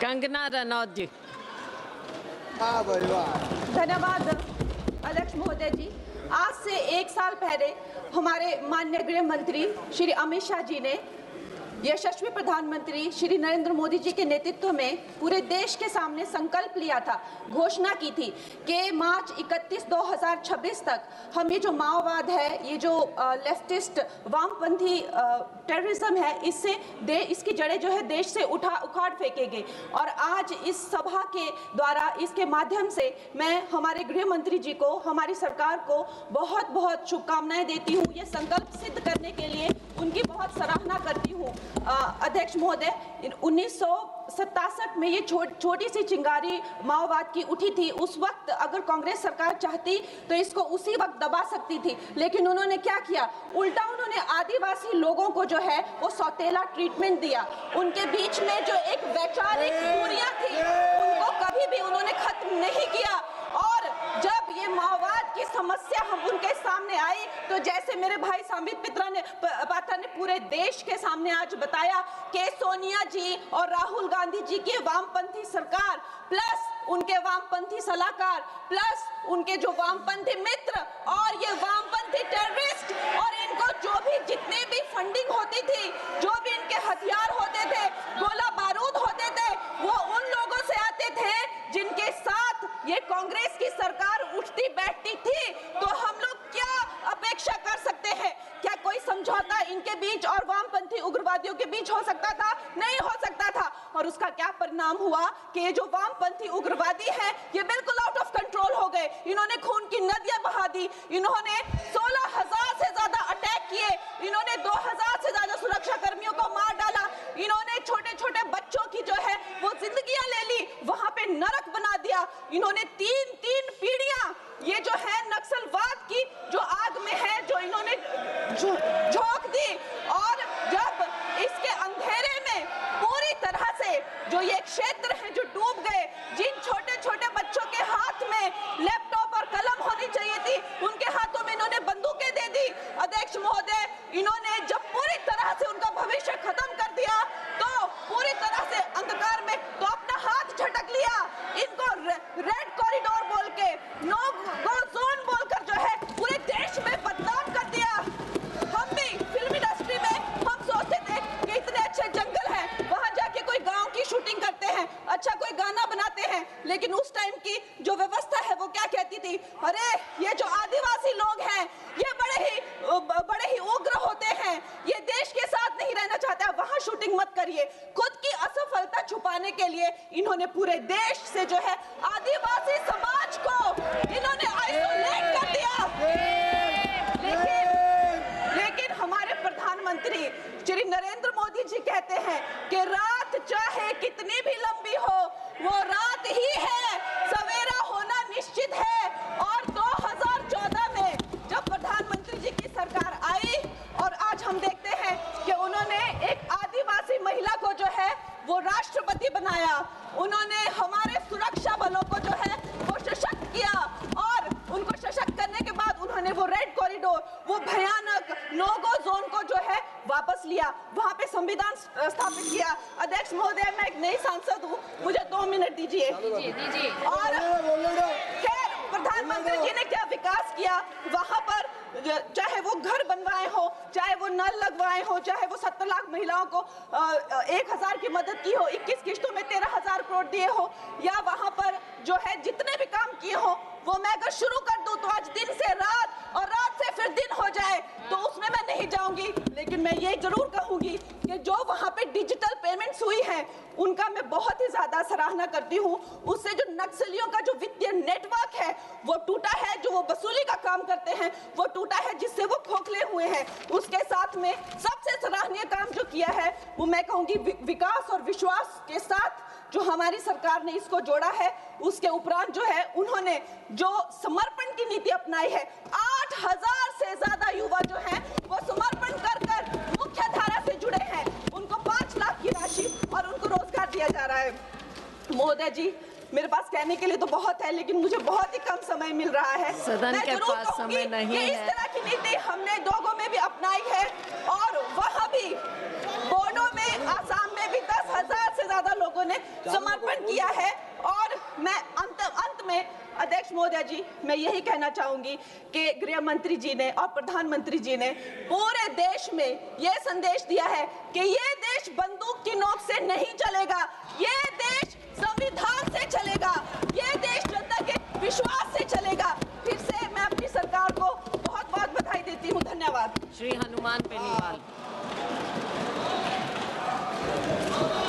कंगना रनौत जी। धन्यवाद अध्यक्ष महोदय जी। आज से 1 साल पहले हमारे माननीय गृह मंत्री श्री अमित शाह जी ने यशस्वी प्रधानमंत्री श्री नरेंद्र मोदी जी के नेतृत्व में पूरे देश के सामने संकल्प लिया था, घोषणा की थी कि मार्च 31 2026 तक हम ये जो माओवाद है, ये जो लेफ्टिस्ट वामपंथी टेररिज्म है, इसकी जड़ें जो है देश से उखाड़ फेंकेंगे। और आज इस सभा के द्वारा, इसके माध्यम से मैं हमारे गृह मंत्री जी को, हमारी सरकार को बहुत बहुत शुभकामनाएं देती हूँ। ये संकल्प सिद्ध करने के लिए उनकी बहुत सराहना करती हूँ। अध्यक्ष महोदय, 1967 में ये छोटी सी चिंगारी माओवाद की उठी थी। उस वक्त अगर कांग्रेस सरकार चाहती तो इसको उसी वक्त दबा सकती थी, लेकिन उन्होंने क्या किया, उल्टा उन्होंने आदिवासी लोगों को जो है वो सौतेला ट्रीटमेंट दिया। उनके बीच में जो एक वैचारिक दूरियां थी उनको कभी भी उन्होंने खत्म नहीं किया। और जब ये माओवाद की समस्या हम उनके सामने आई तो जैसे मेरे भाई संबित पात्रा ने पूरे देश के सामने आज बताया कि सोनिया जी और राहुल गांधी जी की वामपंथी सरकार प्लस उनके वामपंथी सलाहकार प्लस उनके जो वामपंथी मित्र और ये वामपंथी टेररिस्ट और इनको जो भी जितने भी फंडिंग होती थी, जो भी इनके हथियार होते थे, गोला बारूद होते थे, वो उन लोगों से आते थे जिनके साथ ये कांग्रेस की सरकार उठती बैठती थी। तो हम लोग क्या अपेक्षा कर सकते हैं? क्या कोई समझौता इनके बीच और वामपंथी उग्रवादियों के बीच हो सकता था? नहीं हो सकता था। और उसका क्या परिणाम हुआ कि ये जो वामपंथी उग्रवादी हैं ये बिल्कुल आउट ऑफ कंट्रोल हो गए। इन्होंने खून की नदियां बहा दी, इन्होंने 16,000 से ज्यादा अटैक किए, इन्होंने 2,000 से ज्यादा सुरक्षा कर्मियों को मार डाला, इन्होंने छोटे छोटे बच्चों की जो है वो जिंदगियां ले ली, वहां पे नरक बना दिया। इन्होंने तीन पीढ़ियां ये जो है नक्सलवाद की जो आग में है जो इन्होंने झोंक दी। और जब इसके अंधेरे में पूरी तरह से जो ये क्षेत्र है जो डूब गए, जिन छोटे छोटे बच्चों के हाथ में लैपटॉप और कलम होनी चाहिए थी उनके हाथों में इन्होंने बंदूकें दे दी। अध्यक्ष महोदय, इन्होंने जब पूरी तरह से उनका भविष्य खत्म कर दिया तो पूरी तरह से अंधकार में तो अपना हाथ झटक लिया। इनको रेड कॉरिडोर बोल के, नो गो जोन बोलकर जो है पूरे देश में बदनाम कर दिया। हम भी फिल्म इंडस्ट्री में हम सोचते थे कि इतने अच्छे जंगल हैं, वहां जाके कोई गांव की शूटिंग करते हैं, अच्छा कोई गाना बनाते हैं, लेकिन उस टाइम की जो व्यवस्था है वो क्या कहती थी, अरे ये जो आदिवासी लोग हैं ये बड़े ही उग्र होते हैं, ये देश के साथ नहीं रहना चाहते, वहां शूटिंग मत करिए। खुद की असफलता छुपाने के लिए इन्होंने पूरे देश से जो है आदिवासी समाज को इन्होंने आइसोलेट कर दिया। लेकिन हमारे प्रधानमंत्री श्री नरेंद्र मोदी जी कहते हैं कि रात चाहे कितनी भी लंबी हो वो रात ही है, सवेरा होना निश्चित है। और 2014 में जब प्रधानमंत्री जी की सरकार आई और आज हम देखते हैं कि उन्होंने एक आदिवासी महिला को जो है वो राष्ट्रपति बनाया, उन्होंने हमारे सुरक्षा बलों को जो है वो सशक्त किया और उनको सशक्त करने के बाद उन्होंने वो रेड कॉरिडोर, वो भयानक नो गो जोन को जो है वापस लिया, वहां पे संविधान स्थापित किया। अध्यक्ष महोदय, मैं एक नई सांसद हूँ, मुझे 2 मिनट दीजिए। और खैर प्रधानमंत्री जी ने क्या विकास किया वहां पर, चाहे वो घर बनवाए हो, चाहे वो नल लगवाए हो, चाहे वो 70 लाख महिलाओं को 1,000 की मदद की हो, 21 किस्तों में 13,000 करोड़ दिए हो, या वहां पर जो है जितने भी काम किए हो वो मैं अगर शुरू कर दूं तो आज दिन से रात और रात से फिर दिन हो जाए तो उसमें मैं नहीं जाऊंगी। लेकिन मैं ये जरूर कहूंगी कि जो वहां पे डिजिटल पेमेंट्स हुई हैं उनका मैं बहुत ही ज्यादा सराहना करती हूँ। उससे जो नक्सलियों का जो वित्तीय नेटवर्क है वो टूटा है, जो वो वसूली का काम करते हैं वो टूटा है, जिससे वो खोखले हुए हैं। उसके साथ में सबसे सराहनीय काम जो किया है वो मैं कहूंगी विकास और विश्वास के साथ जो हमारी सरकार ने इसको जोड़ा है। उसके उपरांत जो है उन्होंने जो समर्पण की नीति अपनाई है, 8,000 से ज्यादा युवा जो हैं वो समर्पण कर मुख्य धारा से जुड़े हैं, उनको 5 लाख की राशि और उनको रोजगार दिया जा रहा है। महोदय जी, मेरे पास कहने के लिए तो बहुत है लेकिन मुझे बहुत ही कम समय मिल रहा है। सदन के पास समय नहीं है। इस तरह की नीति हमने दोगो में भी अपनाई है और वहाँ भी बोडो में, आसाम में भी 10,000 से ज्यादा लोगों ने समर्पण महोदय जी, मैं यही कहना चाहूंगी कि गृह मंत्री जी ने और प्रधानमंत्री जी ने पूरे देश में यह संदेश दिया है कि ये देश बंदूक की नोक से नहीं चलेगा, ये देश संविधान से चलेगा, ये देश जनता के विश्वास से चलेगा। फिर से मैं अपनी सरकार को बहुत बहुत बधाई देती हूँ। धन्यवाद। श्री हनुमान बेनीवाल।